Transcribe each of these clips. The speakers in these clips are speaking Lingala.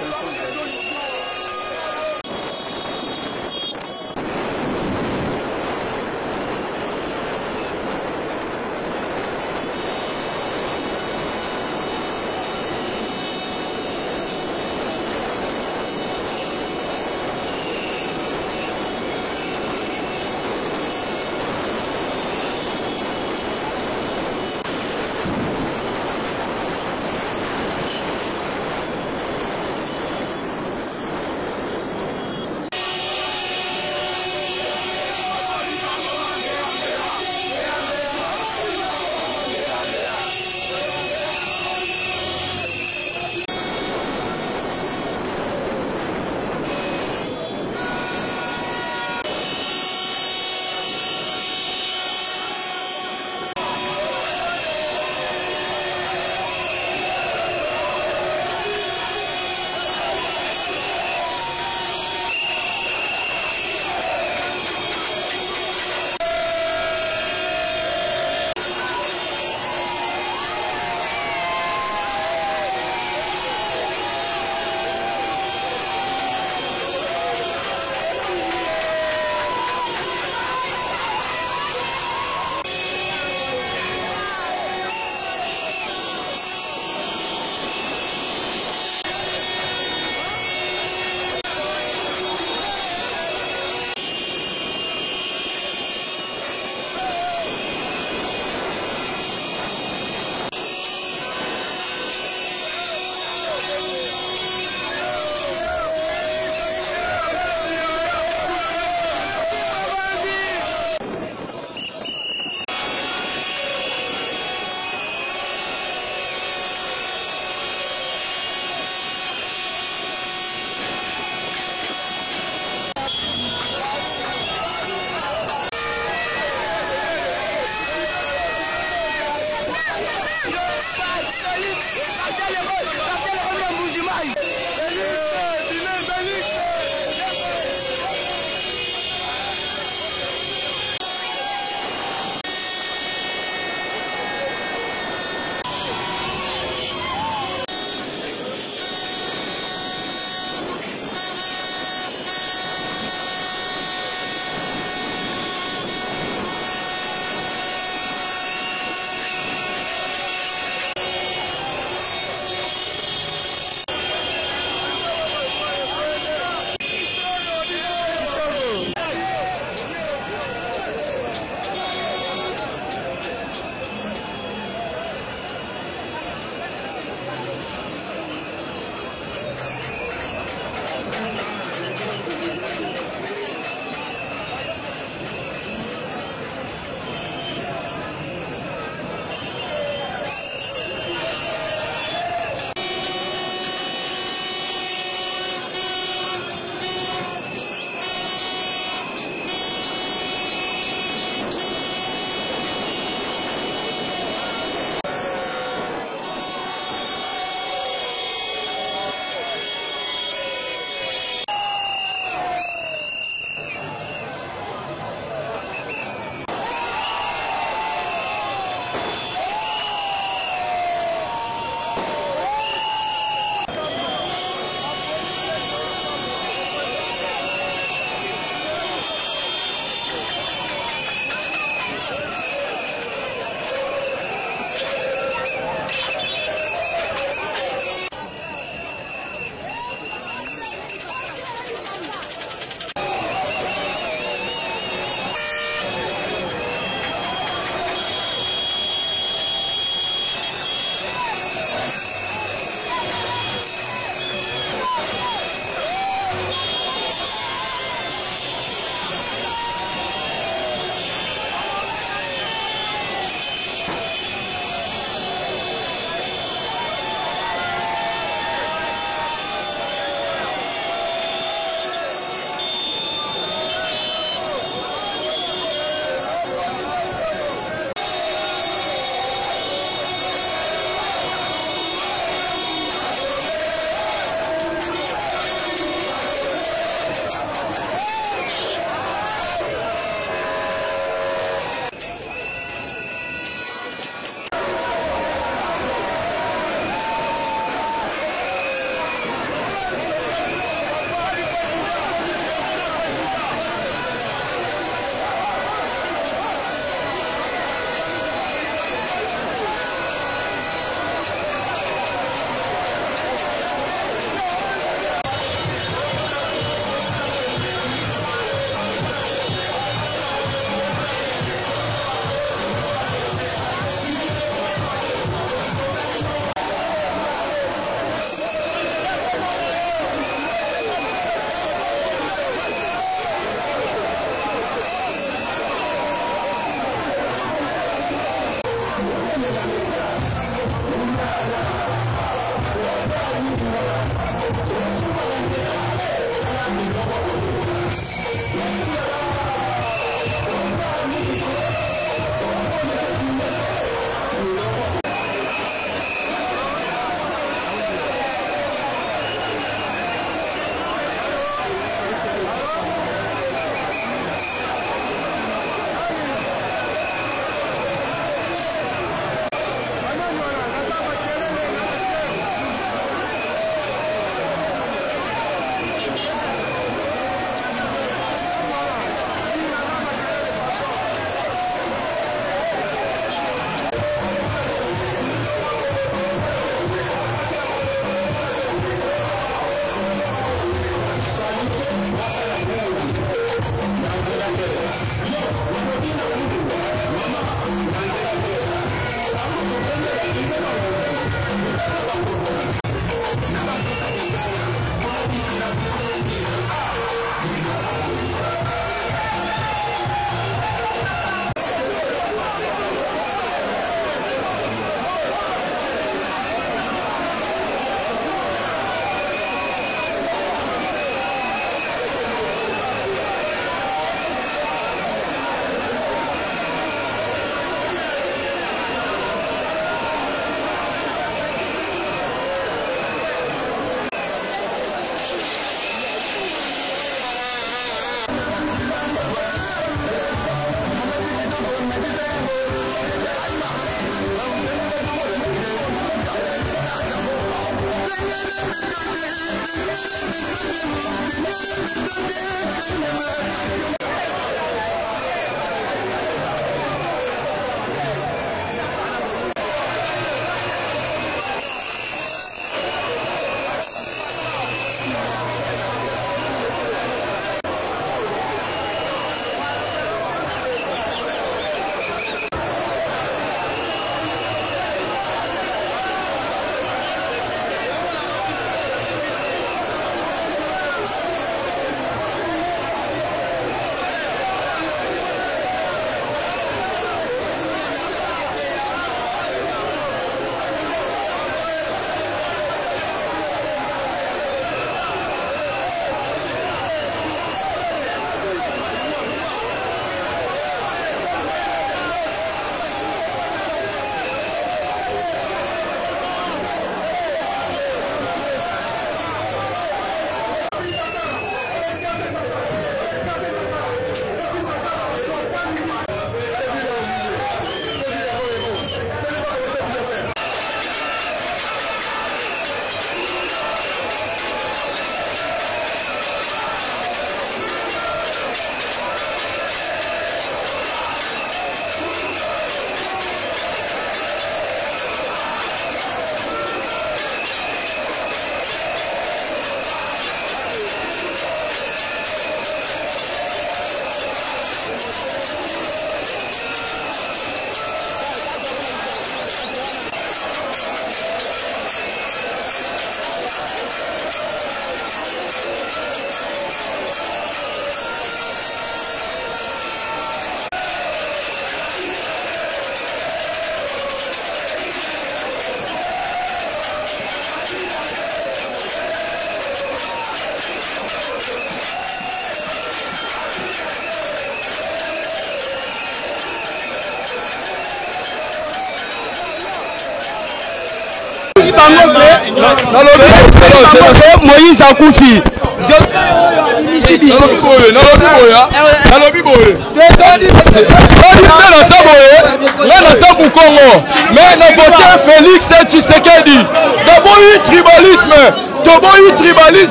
Attention, Moïse Akoufi. Mais nous votons Félix Tshisekedi. D'abord eu tribalisme,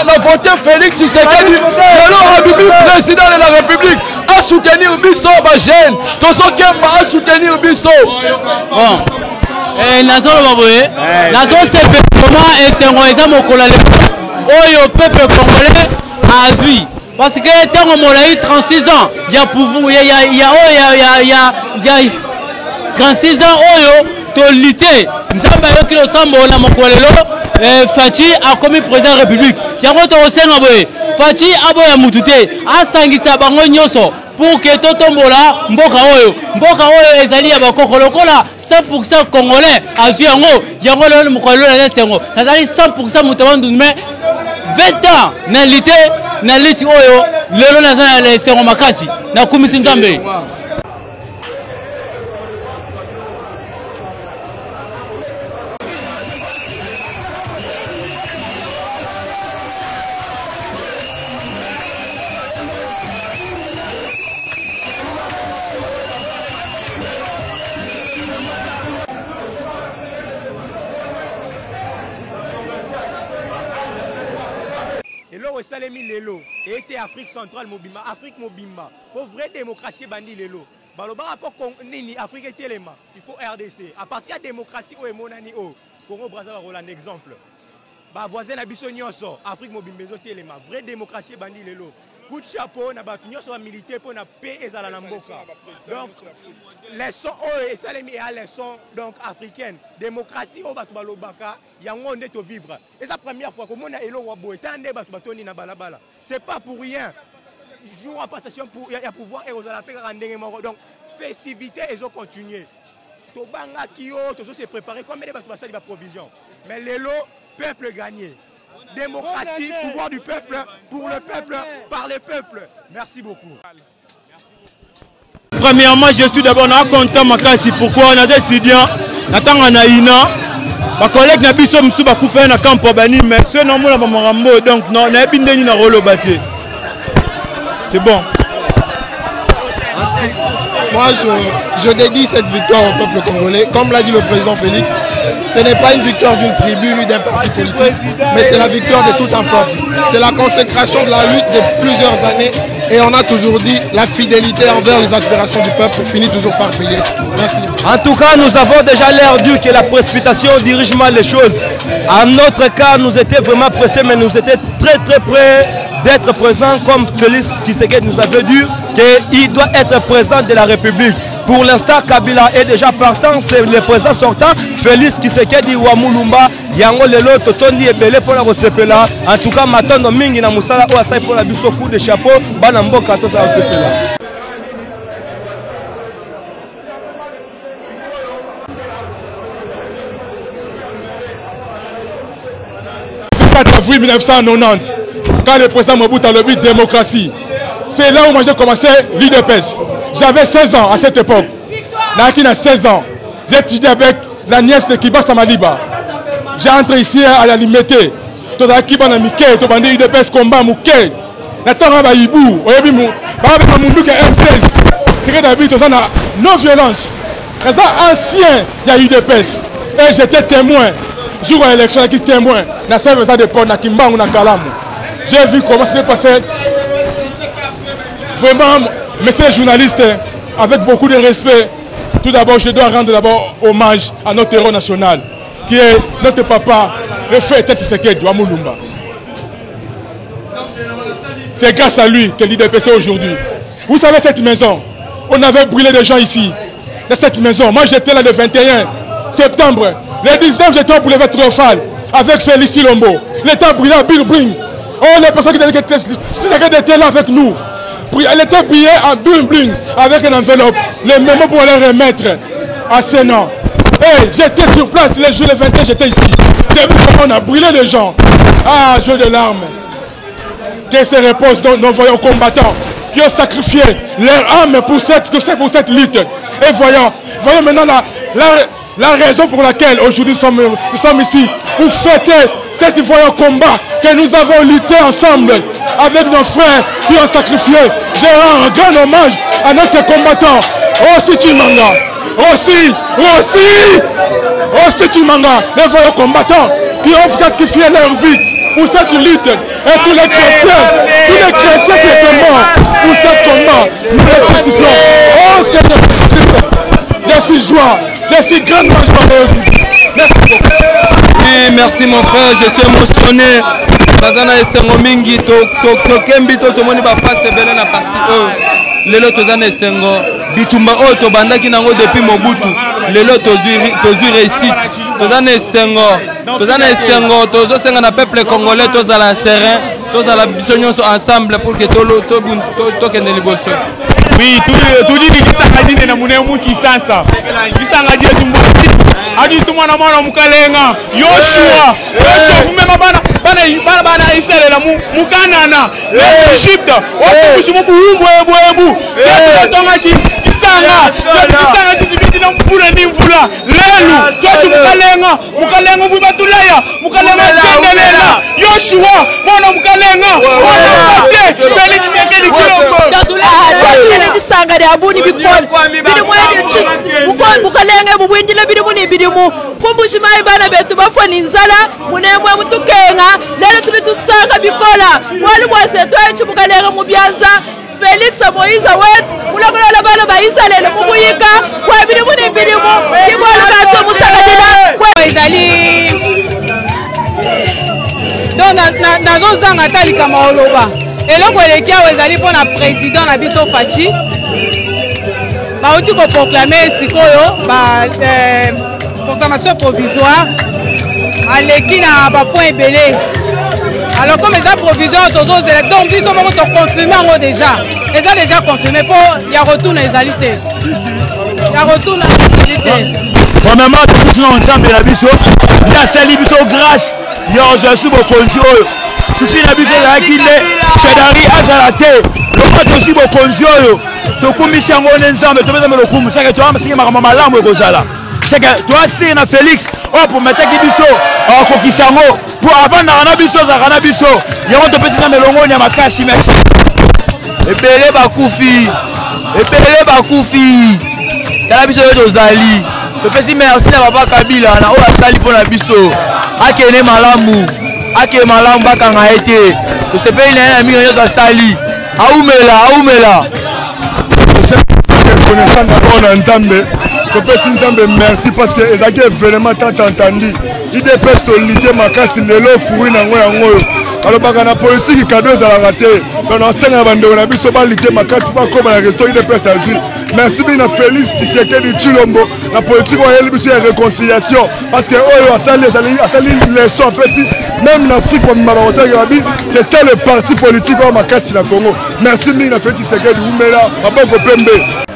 nous votons Félix Tshisekedi. Le président de la République a soutenu Bisso Bagène. Tous ceux qui ont soutenu Bisso. Bon. Nazo c'est comment et c'est mon collègue. Le peuple congolais a vu. Parce que tant qu'on a eu 36 ans, il y a pouvoir, il y a 36 ans, to lutter. Nous avons eu le sambo na mokolelo. Fachi a commis président de la République. Il y a un Fachi a boya mutute. A sangisa bango nyoso. Pour que tout tombola mboka oyo ezali ya bakoko lokola 100% congolais azu yango le mokolo la lesengo nazali 100% mutabandou mais 20 ans na lutte oyo lelo nazana lesengo makasi na kumisi nzambe. Salemi lelo et était Afrique centrale mobimba Afrique mobimba pour vraie démocratie bandi lelo baloba rapport nini Afrique était lema il faut RDC à partir de la démocratie au monani au Congo Brazzaville Roland exemple ba voisin na biso nyonso Afrique mobimba zoté lema vraie démocratie bandi lelo coup de chapeau na ba nyonso ba militaire pour na paix ezala na mboka donc leçon et Salemi et leçon donc africaine démocratie au batu balobaka yango nde to vivre et la première fois comme on a elo wabo etande batu batoni na balabala c'est pas pour rien jour en passation pour y a pouvoir et aux alapé ndenge moko donc festivité et zo continuer to banga kio to se préparer comme les batu basali ba provision mais lelo peuple gagné démocratie pouvoir du peuple pour le peuple par le peuple merci beaucoup. Premièrement, je suis d'abord content makasi pourquoi on a des étudiants natanga na ina ba collègue na biso msu ba kufa na camp bani mais ce non na ba marambo donc non na bindeni na rolo baté. C'est bon. Moi je dédie cette victoire au peuple congolais. Comme l'a dit le président Félix, ce n'est pas une victoire d'une tribu ni d'un parti politique, mais c'est la victoire de tout un peuple. C'est la consécration de la lutte de plusieurs années. Et on a toujours dit la fidélité envers les aspirations du peuple finit toujours par payer. Merci. En tout cas, nous avons déjà l'air dur que la précipitation dirige mal les choses. En notre cas, nous étions vraiment pressés, mais nous étions très près d'être présents comme Félix Tshisekedi nous avait dit qu'il doit être président de la République. Pour l'instant, Kabila est déjà partant, c'est le président sortant, Félix Tshisekedi Wamulumba, Yango Lelo, Totondi et Belé pour la Rosepela. En tout cas, Matondo Mingi na Moussala Ouassai pour la biso coup de chapeau, Banambo Kato sa Rosepela. 4 avril 1990, quand le président Mobutu a le but de démocratie, c'est là où moi j'ai commencé l'UDPS. J'avais 16 ans à cette époque. Nakina a 16 ans. J'ai étudié avec la nièce de Kiba Samaliba. J'ai entré ici à la Limité. Tout à Kiba na Mike, tout à l'UDPS combat Mouké. Natanga Baïbou, Oyebi Mou, Babi Moumbouke M16. C'est que David, tout ça na non-violence. Président ancien, il y a UDPS. Et j'étais témoin. Jour à l'élection, qui témoin. Na service de port, na Kimba ou na Kalamu. J'ai vu comment c'était passé. Vraiment, messieurs les journalistes, avec beaucoup de respect, tout d'abord, je dois rendre d'abord hommage à notre héros national, qui est notre papa, le frère Tshisekedi Wamulumba. C'est grâce à lui que l'IDPC aujourd'hui. Vous savez cette maison, on avait brûlé des gens ici, dans cette maison. Moi j'étais là le 21 septembre, le 19 j'étais au boulevard Triomphal avec Félix Chilombo. L'état brûlé à Bill Bring. Oh, les personnes qui étaient là avec nous. Elle était brillée en bling avec une enveloppe, les mémos pour les remettre à Sénat. Et j'étais sur place le jour le 21, j'étais ici. On a brûlé les gens. Ah, jeu de larmes. Que se repose nos voyants combattants qui ont sacrifié leur âme pour cette lutte. Et voyons maintenant la raison pour laquelle aujourd'hui nous sommes ici pour fêter Cet voyant combat que nous avons lutté ensemble avec nos frères qui ont sacrifié. Je rends un grand hommage à notre combattant, Aussi Chimanga. Aussi Chimanga, les voyants combattants qui ont sacrifié leur vie pour cette lutte. Et tous les chrétiens qui étaient morts pour ce combat, nous les sacrifions. Oh Seigneur Christ, je suis joie, je suis grandement joyeux. Merci beaucoup. Oui, merci mon frère, je suis émotionné. Bazana esengo mingi tokembi tomoni bapase ebele na parti oyo lelo toza na esengo bitumba oyo tobandaki nango depuis Mobutu lelo tozwi réussite toza na esengo tozosenga na peuple congolais tozala serein tozala biso nyonso ensemble pour que tokende liboso. Oui, tout dit kisanga dine na mune muchi sasa kisanga die tumboti adi tumana mwana mukalenga Yoshua fumema bana Israel na mukanana Egypte otukushimu buumbu tonga kisanga tibiti na mvula ni mvula lelu toshi mukalenga vuba tulaya mukalenga sendelela Yoshua mwana mukalenga mwana pate Felix Sekedi Chilombo disanga de abuni bikol bidimu echi bukalenge bubwindile bidimu kumbushima ibana betu bafoni nzala munemwe mutukenga lelo tuli tusanga bikola wali bwase twachi bukalenge mubyaza Felix Moïse wetu mulakolola bana ba Israel mubuyika kwa bidimu bikola kato musagadina kwa ezali donc nazozanga talika maoloba eloko eleki awa ezali mpona président na biso Faci bauti koproklame sikoyo proclamation provisoire aleki na bapoint ebele alors comme eza provisoire tozozela donc biso moko toconfirme yango déjà confirmé mpo ya retour na ezali te premièrement tokusi na nzambe na biso ye asali biso grâce ya ozwasi bokonzi oyo tusi na biso ezalaki nde Shadari azala te lokwa tosi bokonzi oyo tokumisi yango nde nzambe topesame lokumu seke toamasiki makambo malamu ekozala seke toasiri na Félix oyo prometaki biso akokisa yango po avandaka na biso ozalaka na biso yango topesi nzambe elongoni ya makasi merci. ebele bakufi tala biso oyo tozali topesi merci na papa Kabila na oyo asali mpo na biso akende malamu bakanga ye te tosepeli na ye na mingi nyonso asali aumela reconnaissant d'abord na nzambe topesi nzambe merci parce que ezalaki événement tant entendu idps tolite makasi lelo furi nango yango oyo alobaka na politiki kado ezalaka te donc nasenga na bandeko na biso balite makasi mpo akóma na resto idps azwi merci bien na Félix Tshisekedi Tshilombo na politique oyeli biso ya réconciliation parce que oyo asali leçon apesi même na Afrique bamima bakotaki babi c'est ça le parti politique oyo makasi na Congo merci mingi na Félix Tshisekedi umela maboko pembe.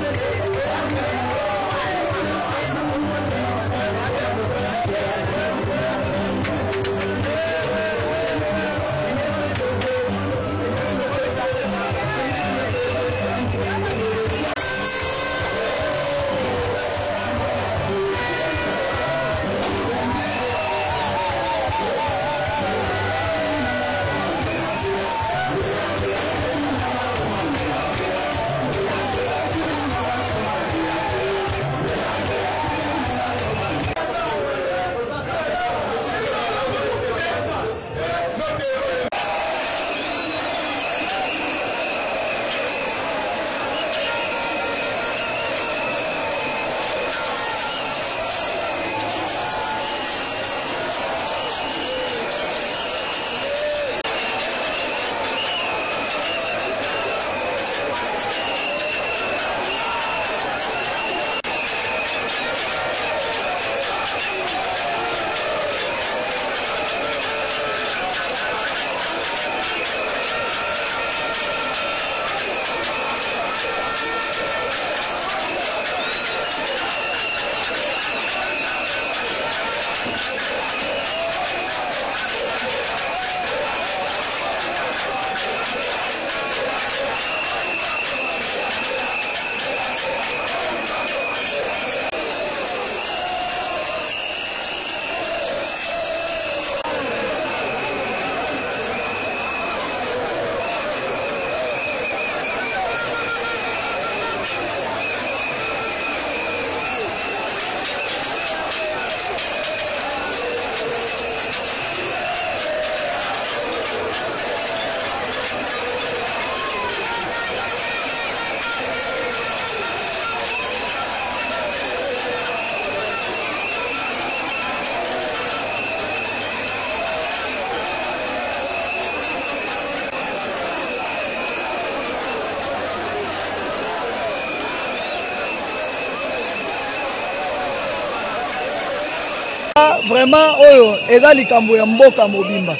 vraiment oyo eza likambo ya mboka mobimba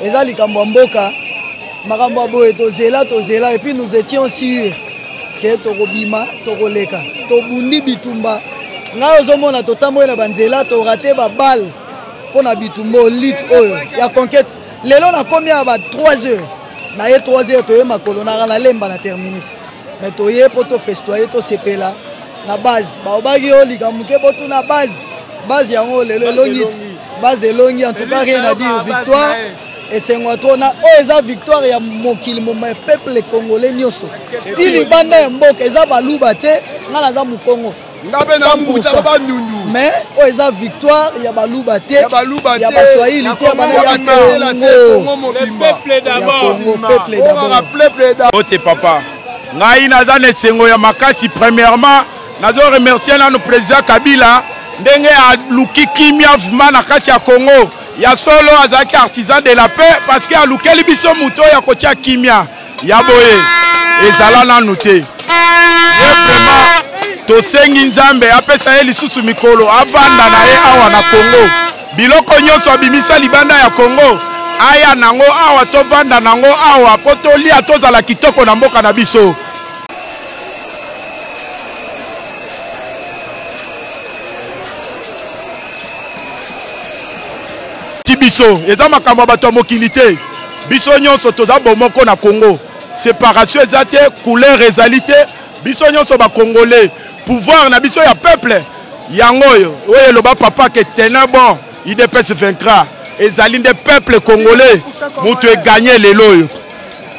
eza likambo ya mboka makambo ya boye tozela et puis nous étions sûrs ke tokobima tokoleka tobundi bitumba ngai ozomona totamboyi na banzela torate babale mpo na bitumba olite oyo ya conquête lelo nakomi ya ba 3 heures naye 3 heures toye makolo naka nalemba na terminus mais toye mpo tofestoye tosepela na base baobaki oyo likamuke mpo tuna base yango lelo elongi base elongi en tout cas rien à dire victoire esengwa tona oyo eza victoire ya mokili moma ya peuple congolais nyonso ti libanda ya mboka eza baluba te nga naza mokongo mais oyo eza victoire ya baluba te ya baswahili te ya bana ya Congo papa ngai naza na esengo ya makasi premièrement nazo remercier nano président Kabila ndenge aluki kimia vuma na kati ya Congo ya solo azaki artisan de la paix parce que alukeli biso muto ya kotia kimia ya boye ezala nanu te tosengi nzambe apesa ye lisusu mikolo avanda na ye awa na Congo biloko nyonso abimisa libanda ya Congo aya nango awa tovanda nango awa po tolia tozala kitoko na mboka na biso. Biso eza makambo bato mokili te biso nyonso toza bomoko na Congo séparation eza te couleur ezali te biso nyonso ba congolais pouvoir na biso ya peuple yango oyo loba papa que tenant bon IDPS vaincra ezali nde peuple congolais mutu egagné lelo oyo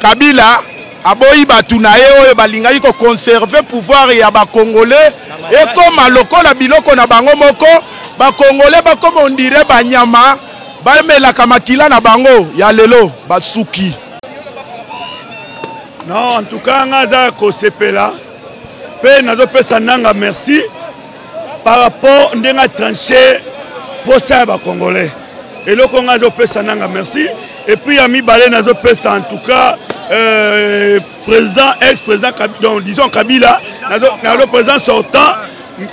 Kabila aboyi batu na ye oyo balingaki ko conserver pouvoir ya ba congolais ekoma lokola biloko na bango moko ba congolais bakoma ondire banyama bamelaka makila na bango ya lelo basuki. Non, en tout cas ngaza ko sepela pe nazo pesa nanga merci par rapport ndenga tranché posta ba congolais et le Congo zo pesa nanga merci et puis ami balé nazo pesa en tout cas président ex-président donc disons Kabila nazo président sortant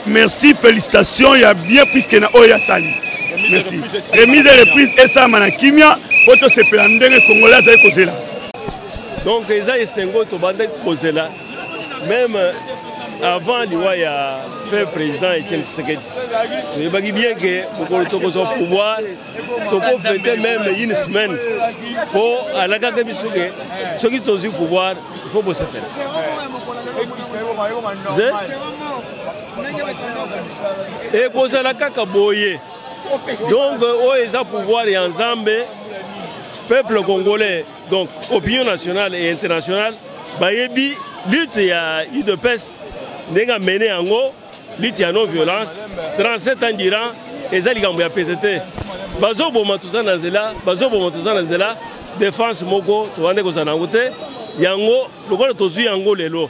merci félicitations il y a bien plus que na oya sali. Merci. Remise et reprise et ça manakimia poto sepela ndenge congolais za kozela. Donc eza esengo to bande kozela même avant liwa ya fait président Etienne Tshisekedi. Il va bien que pour toko so pouvoir toko fêter même une semaine pour alaka ke bisuke ceux qui ont eu pouvoir il faut bosser faire. Et kozela kaka boye. Donc, ils ont pouvoir et ensemble, peuple congolais, donc opinion nationale et internationale, bayebi lutte ya UDPS, n'enga mené en haut, lutte ya non-violence, 37 ans durant, et ça ligambo ya PTT. Bazo boma tout ça dans zela, défense moko, to ande ko zanangote, yango, lokolo tozui yango lelo.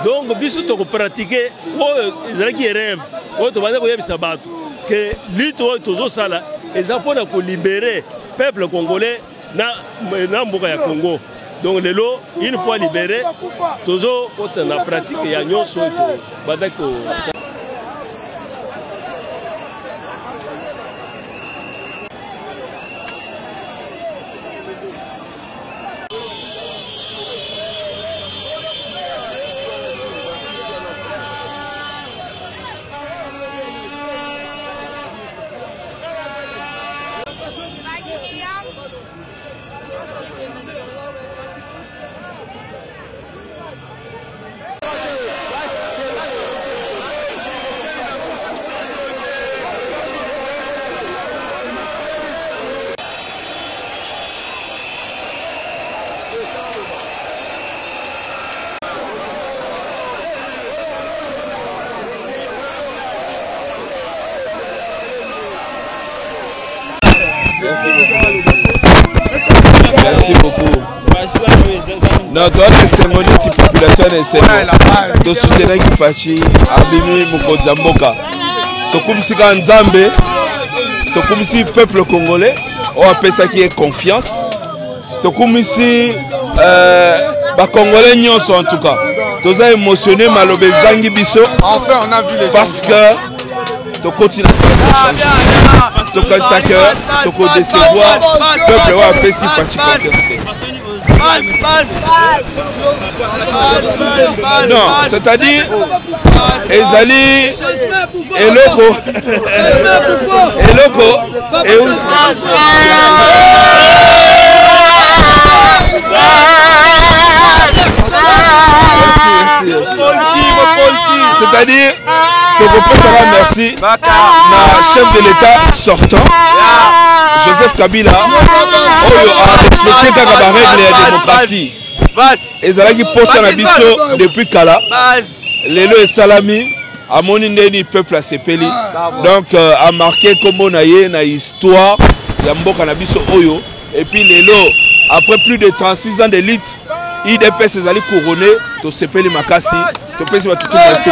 Donc, biso to ko pratiquer, ils qui rêve, to bande ko yebisa batu. Que lutte toujours ça là et ça pour libérer peuple congolais na mboka ya Congo. Donc les lots une fois libéré toujours on a pratiqué ya nyonso to badako. Merci beaucoup. Notre cérémonie de population est de soutenir Kifachi, Abimi Mukozamboka. Tokumsika Nzambe, Tokumsi peuple congolais, on appelle ça qui est confiance. Tokumsi Congolais nyonso en tout cas. Toza émotionné Malobe Zangi Biso. Enfin on a vu les parce que to continue à changer. To consacrer, to décevoir, peuple wa pesi fachi non, c'est-à-dire ezali eloko c'est-à-dire tu peux merci na chef de l'État sortant Joseph Kabila oyo a respecté kaka ba règle ya démocratie ezalaki posa na biso depuis kala lelo esalami amoni ndeni peuple asepeli donc a marqué comme na ye na histoire ya mboka na biso oyo et puis lelo après plus de 36 ans d'élite IDPS ezali couronné to sepeli makasi to pesi ba tutu merci.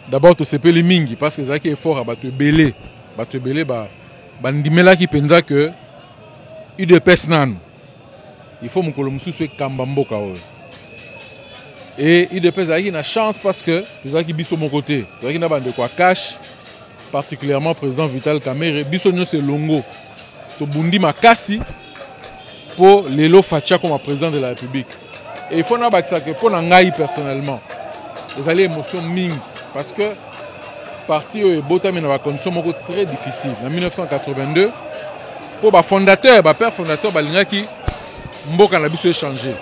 D'abord tu sais les mingi parce que ça qui est fort à battre belé bandimela qui pensa que UDPS nan il faut mon colomsu soit kambamboka et UDPS a une chance parce que tu as qui biso mon côté tu as qui n'a pas de quoi cash particulièrement président Vital Kamerhe bisogno c'est longo to bundi makasi pour Lelo Fatia comme président de la République et il faut n'a pas que ça que pour n'angai personnellement les allées émotions mingi parce que parti et Botami dans la condition très difficile en 1982 pour le fondateur père fondateur balingaki mboka na biso échanger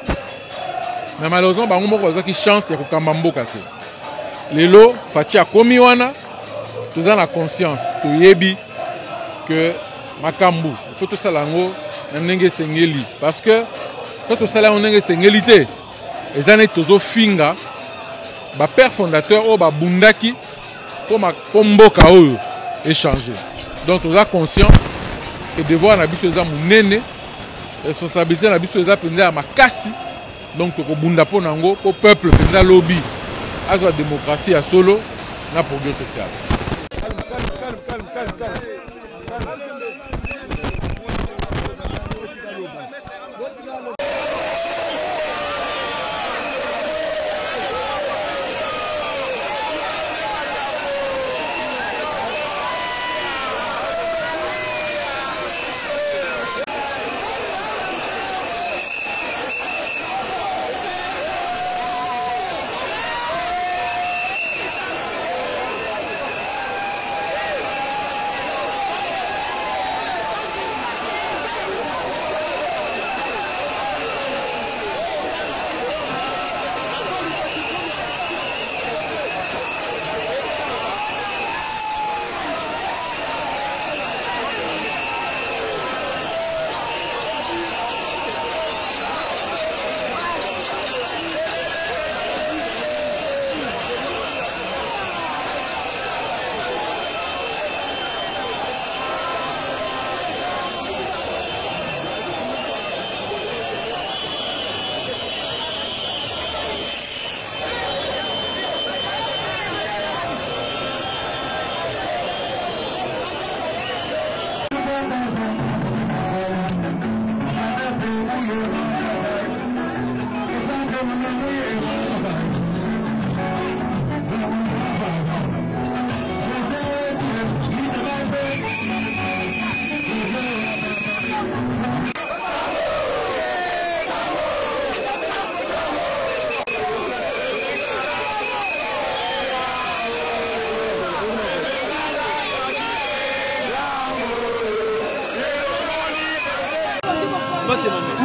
mais malheureusement bango moko qui chance ya kokamba mboka te lelo Fatia komi wana tous en la conscience to yebi que makambu faut tout ça lango na ndenge sengeli parce que quand tout ça là ndenge sengeli te ezane tozo finga ba père fondateur o ba bundaki pour mboka oyo échanger donc on a conscient que devoir na biso za munene responsabilité na biso za penza ya makasi donc to ko bunda po nango po peuple penza lobby azwa démocratie ya solo na progrès social.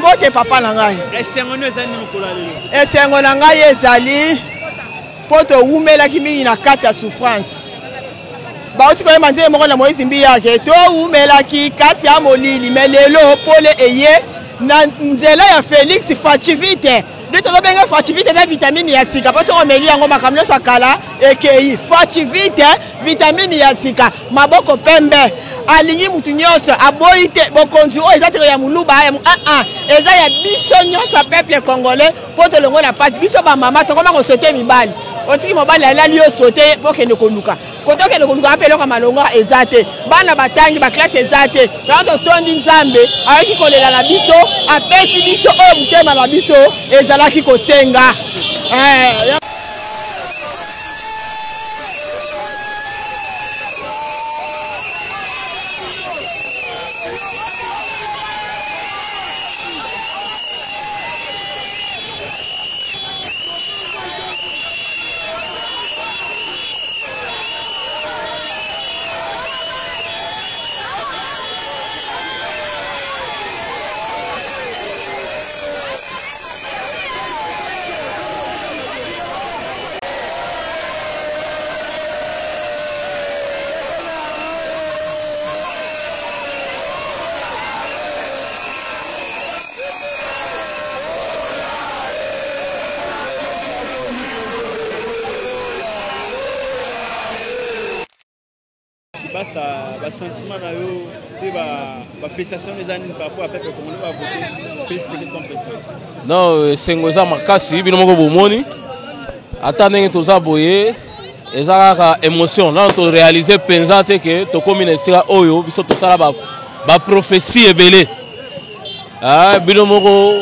mbote papa na ngai esengo na ngai ezali mpo towumelaki mingi na kati ya souffrance bauti koyeba nzela moko na Moïse Mbiyake towumelaki kati ya molili me lelo pole eye na nzela ya Félix Facivite nde tozobenga Facivite eza vitamine ya sika mpo soko omeli yango makambo nyonso akala ekei Facivite vitamine ya sika maboko pembe alingi mutu nyonso aboyi te bokonzi oyo eza teke ya muluba eza ya biso nyonso peuple congolais mpo tolongo na pasi biso bamama tokoma kosote mibali otiki mobali alali yo sote mpo kende koluka koto kende koluka mpe eloko malonga eza te bana batangi baklase eza te yango totondi nzambe ayoki kolela na biso apesi biso oyo motema na biso ezalaki kosenga sentiment na yo pe ba félicitations les années par rapport à peuple congolais va voter féliciter comme président. Non, sengoza makasi bino moko bomoni. Ata ndenge toza boye ezaka émotion là to réaliser penza te que to komi na sika oyo biso to sala ba prophétie ebele. Ah bino moko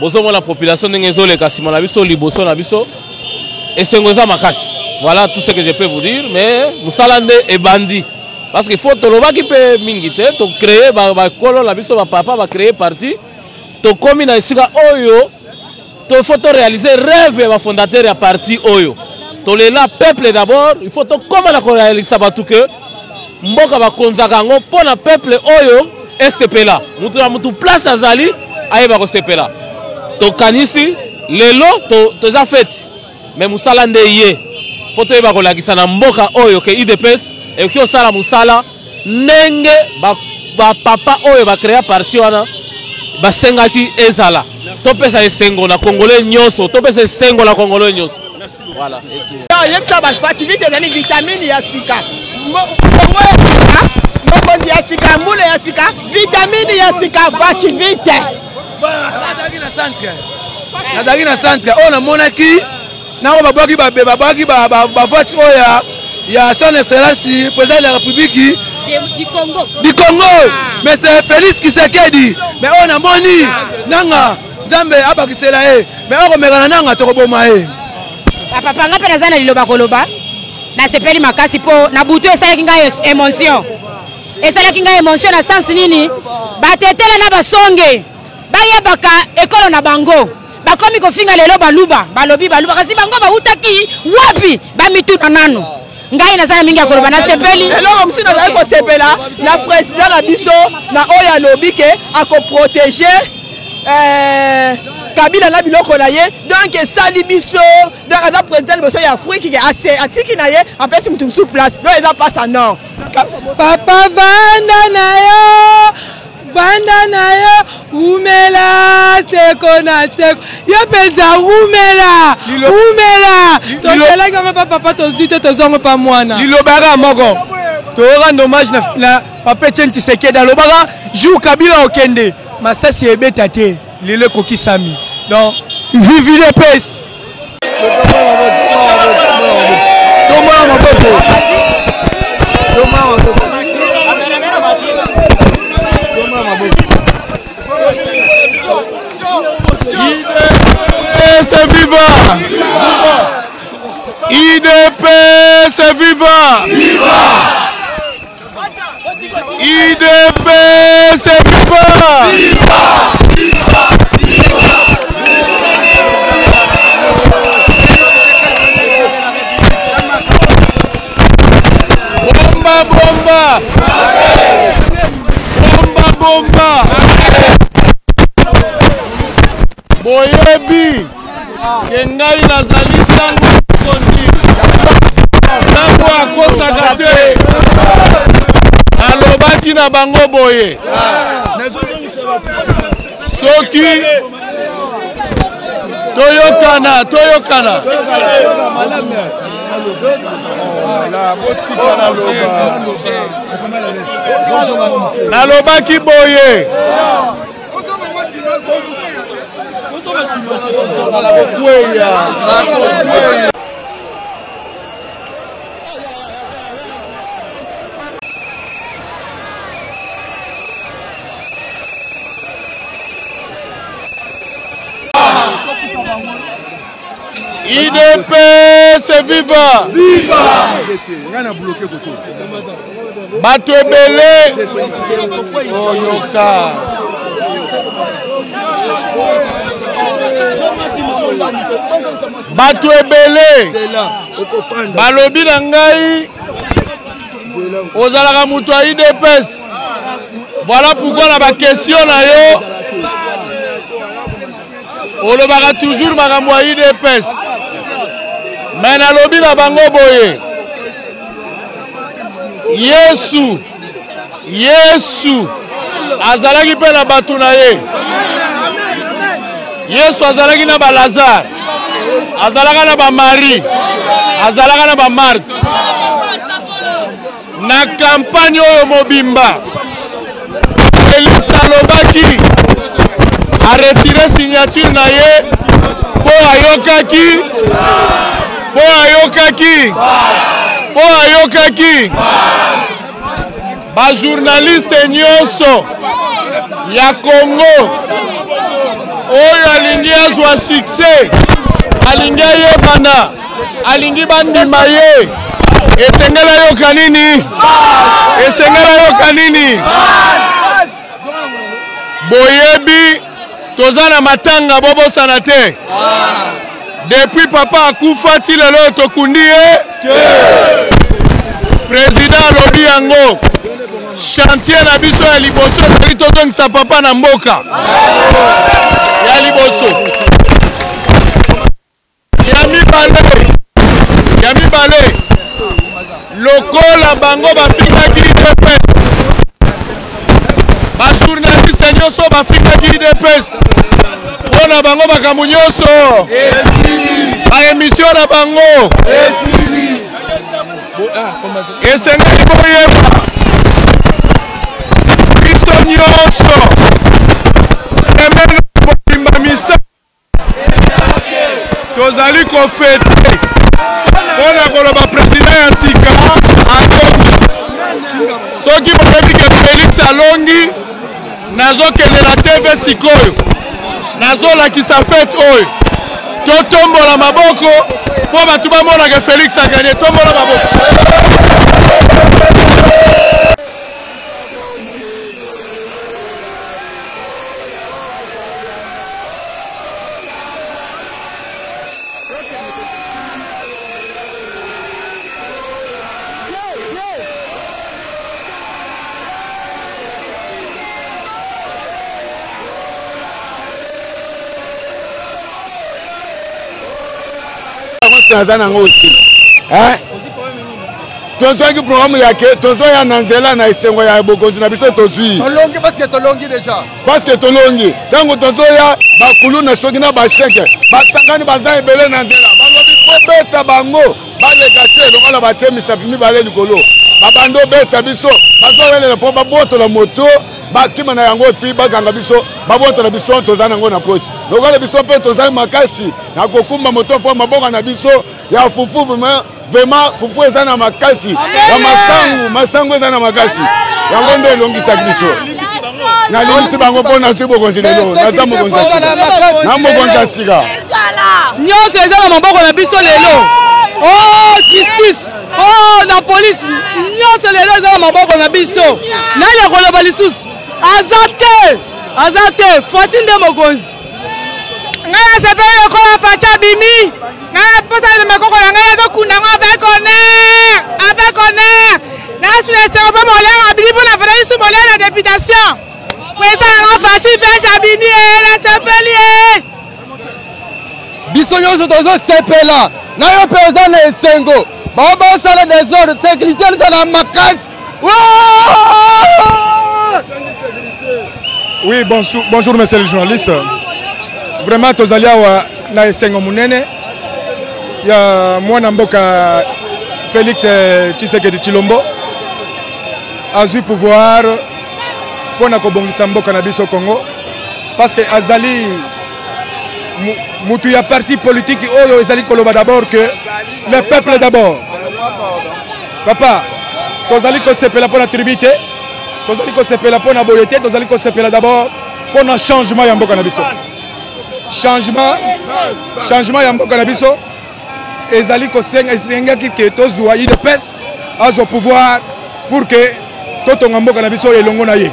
bozongo la population ndenge ezoleka sima na biso liboso na biso esengoza makasi. Voilà tout ce que je peux vous dire mais musalande e bandi. Parce qu'il faut tolobaki pe mingite to créer ba kolo la biso ba papa ba créer parti to komi na sika oyo to faut réaliser rêve ba fondateur ya parti oyo to lela peuple d'abord il faut to koma na ko réaliser ba tout que mboka ba konzaka ngo pona peuple oyo SPLA mutu na mutu place azali ayeba ko SPLA to kanisi lelo to za fête mais musala nde ye faut to yeba ko lakisa na mboka oyo ke IDPS et qui osala musala ndenge ba papa oyo ba créer parti wana ba sengaki ezala topesa esengo na congolais nyonso topesa esengo na congolais nyonso voilà yebisa ba Facivite ezali vitamine ya sika mokonzi ya sika mbule ya sika vitamine ya sika Facivite nazalaki na centre oyo namonaki nango babwaki bavote oyo ya son excellence président de la République du Congo mais c'est Félix Tshisekedi mais on a moni nanga nzambe abakisela mais on komekana nanga tokoboma papa nga pe nazana liloba koloba na sepeli makasi po na butu esalaki ngai émotion na sens nini batetela na basonge bayebaka ekolo na bango bakomi kofinga lelo baluba balobi baluba kasi bango bautaki wapi bamituna nano ngai nazana mingi akoloba na sepeli eloko musi nazali kosepela na président na biso na oyo alobi ke akoprotéger Kabila na biloko na ye donc esali biso donc aza président liboso ya Afrique ke atiki na ye apesi mutu musu place donc eza pasa nord papa vanda na yo umela seko na seko yo penza umela tozelaki yango pa papa tozwi te tozongo pa mwana lilobaka moko torendre hommage na papa Etienne Tshisekedi alobaka jour Kabila okende masasi ebeta te lelo ekokisami donc vive l'UDPS c'est vivant. IDPS c'est vivant. IDPS c'est vivant. Bomba bomba. Bomba bomba. boyebi ke ngai nazali sango kondi sango akosaka te alobaki na bango boye soki toyokana nalobaki boye IDPS viva! Bato ebele oyoka. Bato ebele balobi na ngai ozalaka mutu ya IDPS. Voilà pourquoi na ba question na yo olobaka toujours makambo ya IDPS. Mais nalobi na bango boye Yesu azalaki mpe na bato na ye. Yesu azalaki na ba Lazare, azalaka na ba Marie, azalaka na ba Marthe. Na campagne oyo mobimba Félix alobaki a retiré signature na ye po ayokaki ba journaliste nyonso ya Congo oyo alingi azwa succès, alingi ayebana, alingi bandima ye. Esengela yoka nini? Boyebi tozana matanga bobosana te. Depuis papa akufa ti lelo tokundi ye. Président alobi yango chantier na biso ya liboso ezali tozongisa papa na mboka ya liboso. Ya mibale lokola bango bafingaki IDPS, bajournaliste nyonso bafingaki IDPS mpona bango makambo nyonso baémission na bango esengeli boyeba biso nyonso semene mobimba misa tozali kofete mpona koloba président ya sika alongi. Soki boyebi ke Félix alongi nazokende na TV sikoyo nazolakisa fete oyo totombola maboko mpo bato bamonaka Félix aganye. Tombola maboko. Tozwaki programme yake tozoya na nzela na esengo ya bokonzi na biso tozwi. Tolongi parce que tolongi déjà. Parce que tolongi. Tango tozoya bakulu na soki na basheke. Basangani baza ebele na nzela. Balobi bobeta bango. Baleka te lokola batie misapi mibale likolo. Babando beta biso. Bazowelela po babotola moto. Bakima na yango epi bakanga biso. Babotola biso toza nango na poche. Lokola biso pe toza makasi. Na kokumba moto po maboka na biso ya fufu vraiment fufu eza na makasi ya masango eza na makasi yango nde elongisaki biso nalingisi bango mpo nazwi bokonzi lelo naza mokonzi ya sika na mokonzi ya sika nyonso eza na maboko na biso lelo. Oh justice, oh na polisi nyonso lelo eza na maboko na biso. Nani akoloba lisusu aza te foti nde mokonzi. Ngai asepeli lokola facha bimi. Ngai posa mekoko na ngai azokunda ngo avec honneur. Ngai sur le pas molenga bimi mpona fedeli su molenga na députation. Président ngo fachi facha bimi asepeli biso nyonso tozosepela na yo mpe oza na esengo bao baosala desordre sécurité ezala makasi. Oui, bonjour monsieur le journaliste. Vraiment tozali awa na esengo munene ya mwana mboka Félix Tshisekedi Tshilombo azwi pouvoir pona kobongisa mboka na biso Congo parce que azali mutu ya parti politique oyo ezali koloba d'abord que le peuple d'abord. Papa, tozali kosepela pona tribute, tozali kosepela pona boyete, tozali kosepela d'abord pona changement ya mboka na biso. Changement ya mboka na biso ezali kosenga esengaki ke tozwa UDPS azo pouvoir pour que totonga mboka na biso elongo na ye.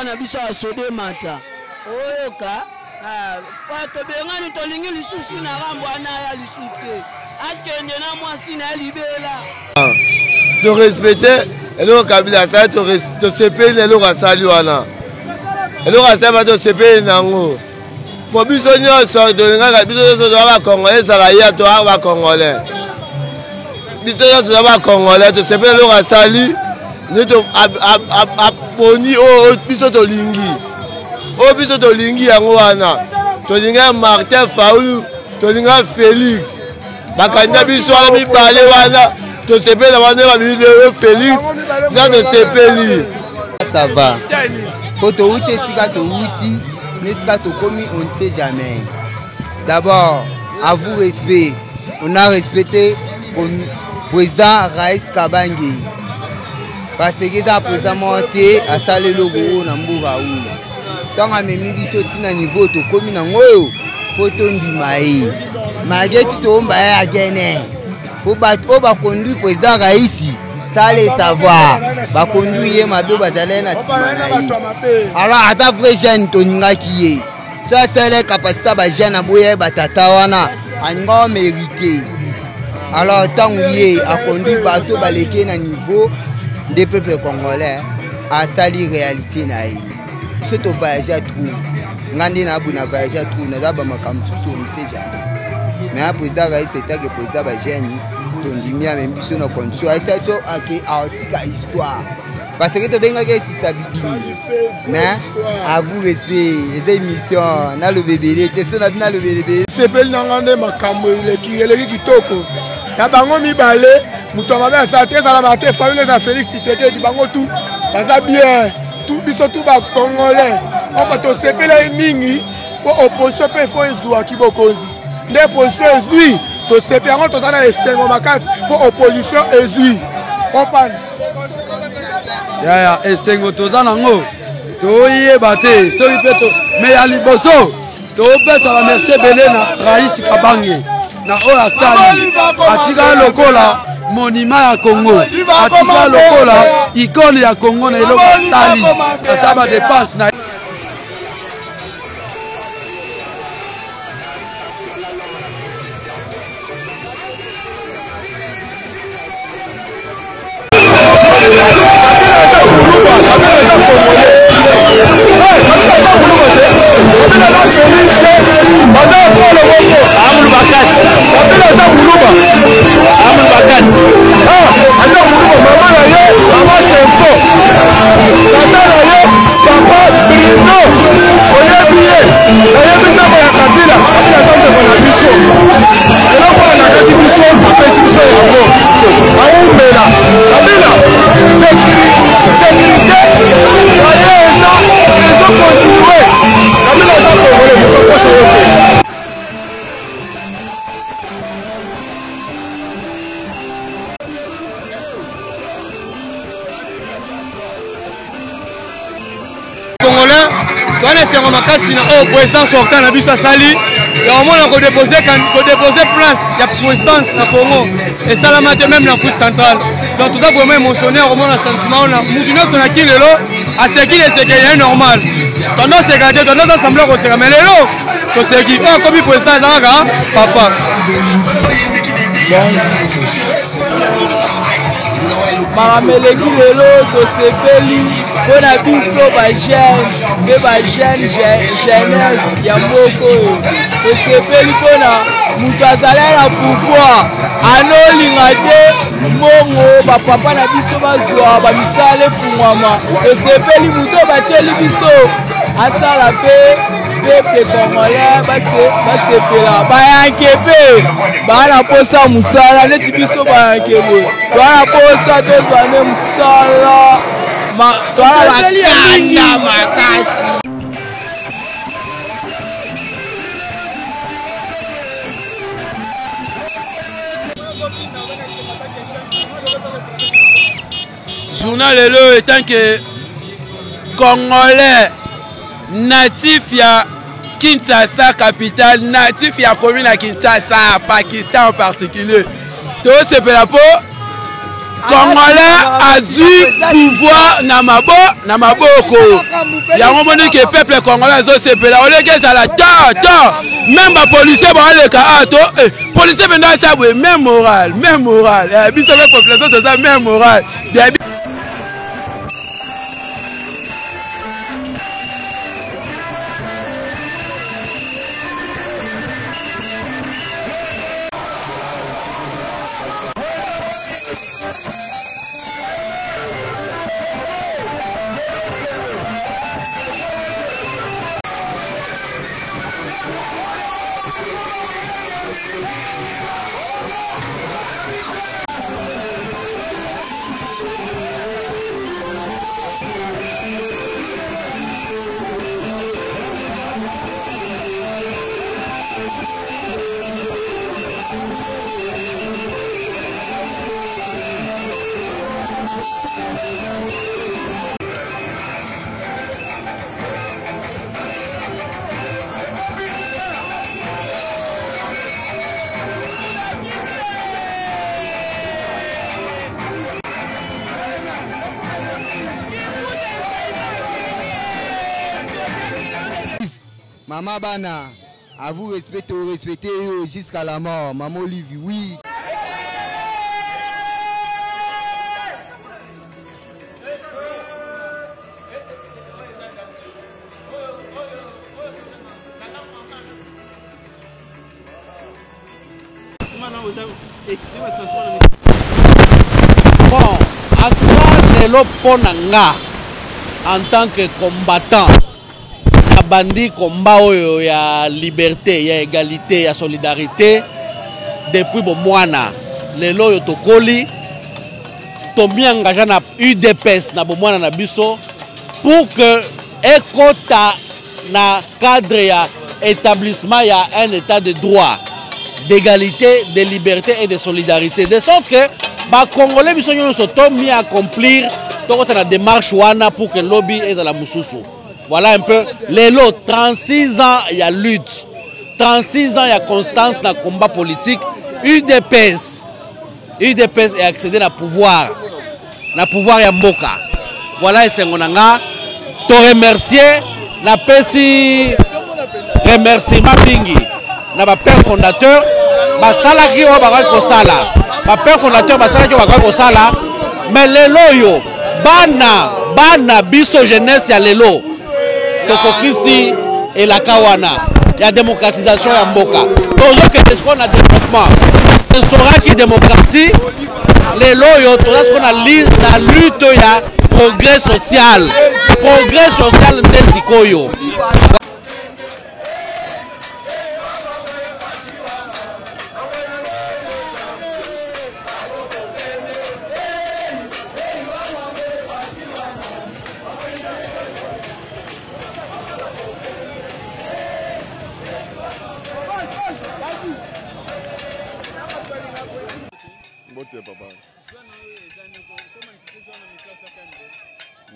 Na biso asode mata oyoka pato bengani tolingi lisusu na rambo ana ya lisute akende na mwasi na libela to respecter eloko Kabila sa to sepeli eloko asali wana eloko asali to sepeli nango po biso nyonso dolingaka biso nyonso toza bakongolais ezala ye toza bakongolais biso nyonso toza bakongolais to sepeli eloko asali nito aponi o biso tolingi o biso tolingi yango wana tolinga Martin Fayulu tolinga Félix bakanda biso wana mibale wana tosepela wana babili de Félix ça tosepeli ça va po touti esika touti nesika tokomi on ne sait jamais. D'abord à vous respect, on a respecté comme président Raïs Kabange parce que le président monté à saler le gros na mboka ou tant à même biso tina niveau to komi na ngoyo photo ndimae malgré tout on ba gagner pour battre au ba conduire président Raisi sale savoir ba conduire mabe bazala na simana alors ata vrai jeune to ninga kiye ça c'est la capacité ba jeune na boye batata wana anga mérité alors tant yé a conduire bateau baleke na niveau des peuples congolais à salir réalité naï. C'est au voyage à trou. Ngandi na bu na voyage à trou na ba makam susu on sait jamais. Mais le président Raïs c'était que président ba génie to ndimia même biso na condition ça so aki article histoire. Parce que to denga ke si sabidi. Mais à vous rester les émissions na le bébé te so na le bébé. C'est belle ngande makambo le kitoko. Na bango mibale muto mabe sa te sala ba te famille za Félix Tshisekedi bango tout baza bien tout biso tout ba congolais on va to sepela mingi po opposition pe fo ezwa kibokozi nde opposition ezwi to sepela ngo to sala esengo makasi po opposition ezwi opan ya esengo to zana ngo to yeba te so ipeto mais ya liboso to pesa ba merci belena Raïs Kabange na oya sali atika lokola monument ya Congo atika lokola icône ya Congo na eloko sali asaba dépense na Amul Bakat toana esengo makasi na oyo président sortant na biso asali ya omona kodepose place ya présidence na Congo esalama te même na Afrique centrale. Donc toza vraiment émotionné omona sentiment ona mutu nyonso na ki lelo aseki leseke normal tondo seka te tondo assemblée koseka mais lelo toseki oyo akomi président ezalaka papa. marameleki lelo tosepeli mpo na biso bajeune mpe bajeune jeunesse ya mboka oyo tosepeli mpona moto azali na pouvoir anolinga te mbongo bapapa na biso bazwa bamisala efungwama tosepeli moto batieli biso asala mpe peuple congolais basepela bayanke mpe baa na posa mosala neti biso bayanke boye toa na posa tozwa nde mosala toa na bakanda makasi. Journal lelo étant que Congolais natif ya Kinshasa capitale, natif ya commune à Kinshasa, Pakistan en particulier. Tout ce pelapo Congolais a du pouvoir na maboko. Ya moni que peuple congolais zo se pela ole que ça la ta même ba policier ba le ka ato policier benda cha même moral biso le peuple zo ça même moral. Maman Bana, à vous respecter jusqu'à la mort. Maman Olivier, oui. Bon, en tout cas, lelo ponanga en tant que combattant. Bandi combat oyo ya liberté, ya égalité, ya solidarité depuis bomwana lelo yo tokoli tomi engagé na UDPS na bomwana na biso pour que ekota na cadre ya établissement ya un état de droit, d'égalité, de liberté et de solidarité, de sorte que ba congolais biso nyonso tomi accomplir tokota na démarche wana pour que lobby ezala mususu. Voilà un peu, les lots, 36 ans, il y a lutte, 36 ans, il y a constance dans le combat politique. UDPS est accédé à pouvoir ya mboka. Voilà, et c'est mon anga. Te remercier, na pesi remerciement bingi, na ba père fondateur, ba salaki o ba ko sala, ba père fondateur ba salaki o ba ko sala, mais les loyo, bana biso jeunesse ya lelo. Tokokisi et la kawana, il y a démocratisation ya mboka. Toujours que ce qu'on a développement, ce sera qui démocratie, les loyaux, tout ce qu'on a la lutte ya progrès social de Sikoyo.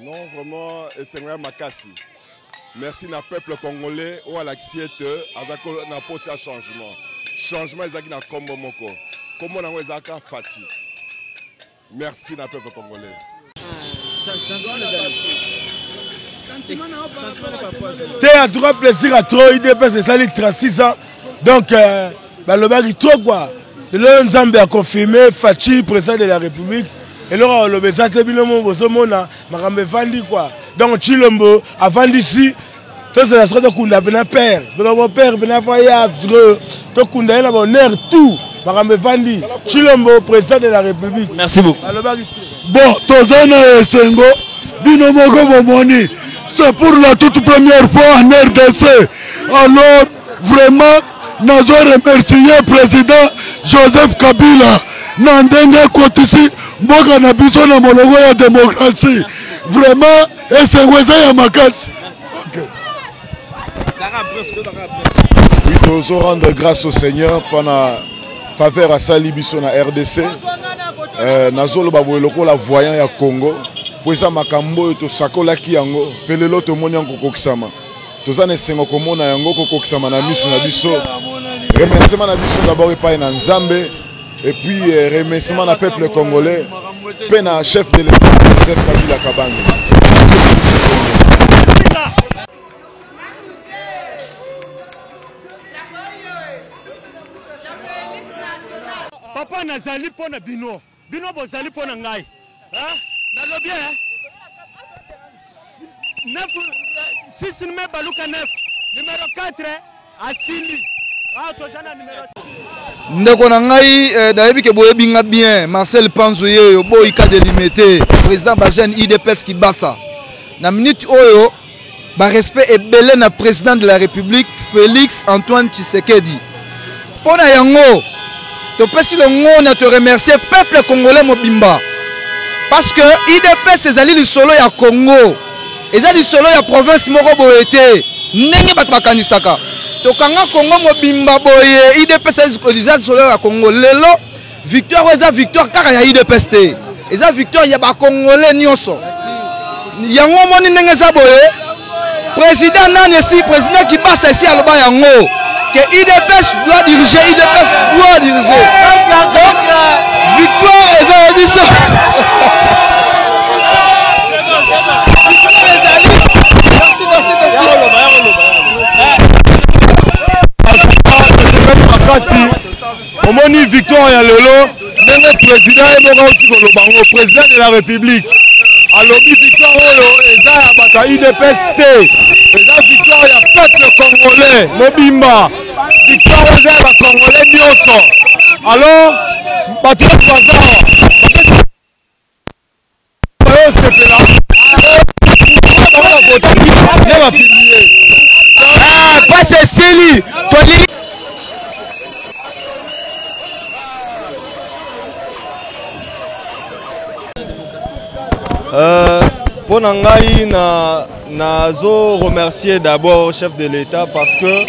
Non, vraiment, c'est un makasi. merci na peuple congolais ou à la kiete azako na poste à changement. Changement ezaki na kombo moko. Kombo nango ezaka Fati. Merci na peuple congolais. T'es un grand plaisir à trop IDPS c'est ça les 36 ans. Donc le bail trop quoi. Le Nzambe a confirmé Fati président de la République. Et là le besate bilomo bosomona makambe vandi quoi. Donc Chilombo avant d'ici tout c'est la sorte de kunda bena père. Mon père bena voyage to kunda na bonheur tout. Makambe vandi Chilombo président de la République. Merci beaucoup. Bon, Tozana Sengo, Binomoko Momoni, c'est pour la toute première fois en RDC. Alors, vraiment, nous remercier le président Joseph Kabila. Nandenge Kotisi, Mboka Nabiso na Mologo ya démocratie. Vraiment, et c'est Weza Yamakasi. Oui, nous rendre grâce au Seigneur pendant faveur à Salibiso na RDC. Nazolo baboyeloko la voyant ya Congo. Pour ça makambo to sakolaki yango. Pelelo to moni yango kokisama. Tozane sengo komona yango kokisama na miso na biso. Remerciement na biso d'abord epai na Nzambe. Et puis remerciement na peuple congolais. Pe na chef de l'État Joseph Kabila Kabange. Papa nazali pona bino. Bino bozali pona ngai. Hein? Nalobi hein? 6 numéro baluka 9. Numéro 4 asili. Ah tozana numéro 6. Ndeko na ngai dayebi ke boye binga bien Marcel Panzoye yo boy ka délimité président ba jeune IDPS ki basa. Na minute oyo ba respect ebele na président de la République Félix Antoine Tshisekedi. Pona yango to pesi le ngona te remercier peuple congolais mobimba parce que IDPS ezali lisolo ya Congo ezali lisolo ya province moko boyete ndenge bato bakanisaka to kanga Congo mobimba boye IDPS ezali lisolo ya Congo lelo victoire eza victoire kaka ya IDPS te eza victoire ya ba congolais nyonso yango moni ndenge za boye président nani si président qui passe ici à loba yango que IDPS doit diriger, IDPS doit diriger. Donc, victoire et auditions. Merci. Au moni victoire ya lelo, même président et président de la République. Alors victoire eza ya bata IDPS te. Eza victoire ya peuple congolais, mobimba. Victoire eza ya ba congolais nyonso. Alors bato pas Cécile. Pour Nangaï, nazo remercier d'abord chef de l'État parce que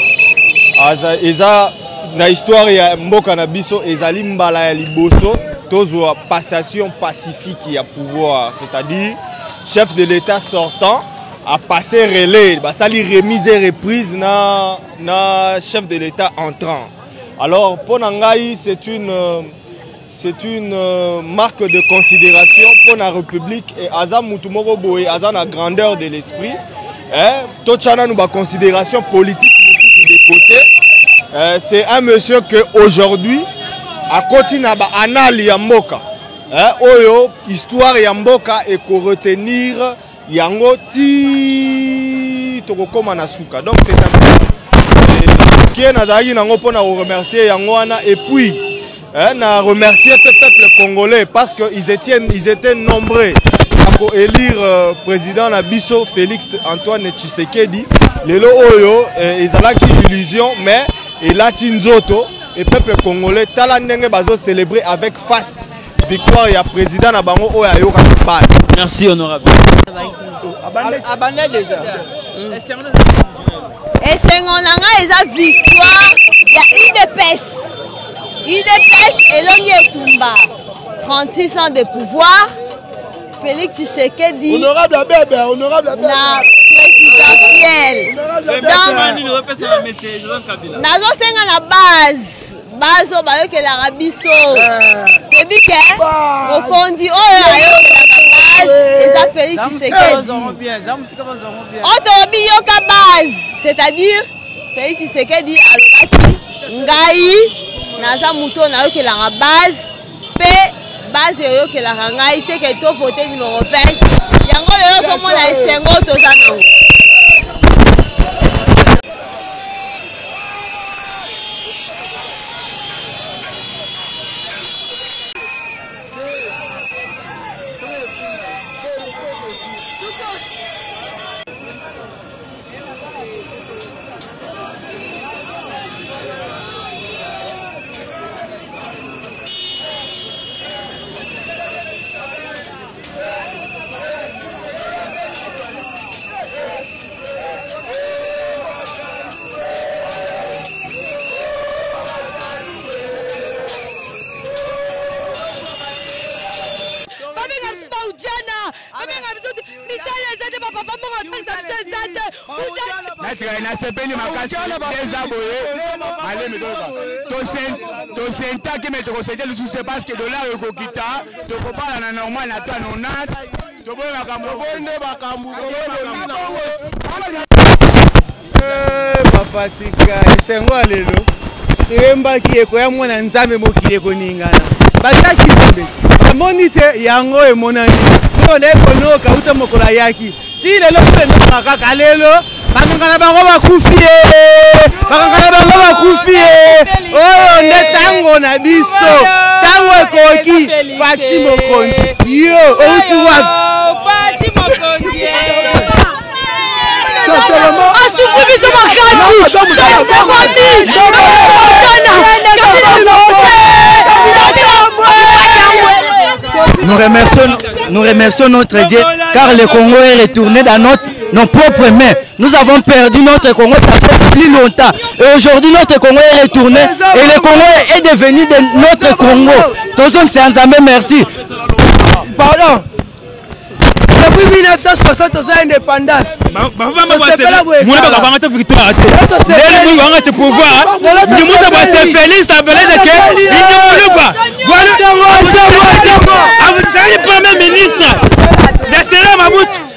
na histoire ya mboka na biso ezali mbala ya liboso tozwa passation pacifique ya pouvoir, c'est-à-dire chef de l'État sortant a passé relais, basali remise et reprise na chef de l'État entrant. Alors pour Nangaï, c'est une marque de considération pour la République et Aza Moutoumoro Boé, Aza na grandeur de l'esprit. Tochana nous ba considération politique des côtés. C'est un monsieur que aujourd'hui à côté na ba anal yamboka. Oyo histoire yamboka et ko retenir yango ti tokokoma na suka. Donc c'est un qui nazali nango pona remercier yango wana et puis na remercier le peuple congolais parce qu'ils étaient nombreux à élire président Nabiso Félix Antoine Tshisekedi. Lelo oyo ils ont une illusion mais il a tinzoto et peuple congolais talandenge bazo célébrer avec faste victoire ya président na bango oyo ayoka base. Merci honorable. Abandonné déjà. Et c'est on a victoire ya UDPS. IDPS Elongi Etumba, 36 ans de pouvoir. Félix Tshisekedi, honorable Abebe, honorable Abebe. La présidence essentiel. Nazosenga na base bazo bayokelaka biso tebi ke mokonzi oyo ayokelaka base eza Félix Tshisekedi oyo tolobi yoka base, c'est-à-dire Félix Tshisekedi alobaki ngai naza moto oyo nayokelaka base mpe base oyokelaka ngai seke to vote numéro 20 yango lelo ozomona esengo toza nango. nasepeli makasi eza boye tosentaki me tokosente lisusu parce que dollar ekokita tokopala na normal na ta 90 toboye makambo papa tika esengo ya lelo toyembaki ekoya mwana nzambe mokili ekoningana bataki bombe bamoni te yango emonani oyo na ekonoka uta mokolo ayaki ti lelo mpe nokaka kaka lelo bakangana bango bakufi oyo nde ntango na biso ntango ekoki Faci Mokonzi yo outi wapi asuku biso Nous remercions notre Dieu car le Congo est retourné dans nos propres mains. Nous avons perdu notre Congo, ça fait plus longtemps. Et aujourd'hui, notre Congo est retourné et le Congo est devenu notre Congo. Tous on s'est ensemble, merci. Pardon. Depuis 1960, on a indépendance.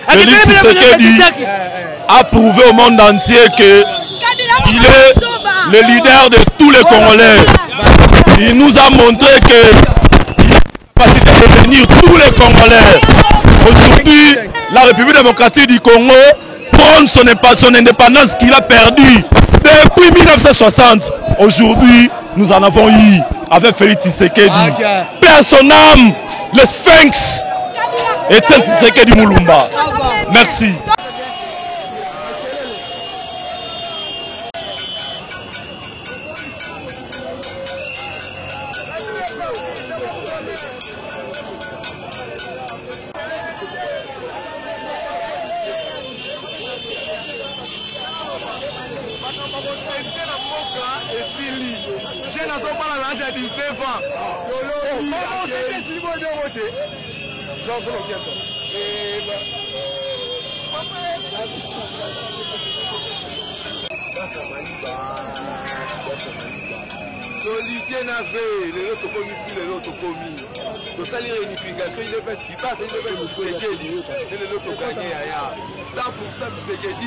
Félix Tshisekedi a prouvé au monde entier qu'il est le leader de tous les Congolais. Il nous a montré qu'il a la capacité de réunir tous les Congolais. Aujourd'hui, la République démocratique du Congo prend son indépendance qu'il a perdue depuis 1960. Aujourd'hui, nous en avons eu avec Félix Tshisekedi. Père son âme, le Sphinx. Et Tshisekedi Moulumba. Merci. Tolike na ve, lelo tokomi ti lelo tokomi. Tosali réunification, il est pas ce qui passe, il est pas ce qui se dit. Lelo tokanye yaya. 100% Tshisekedi.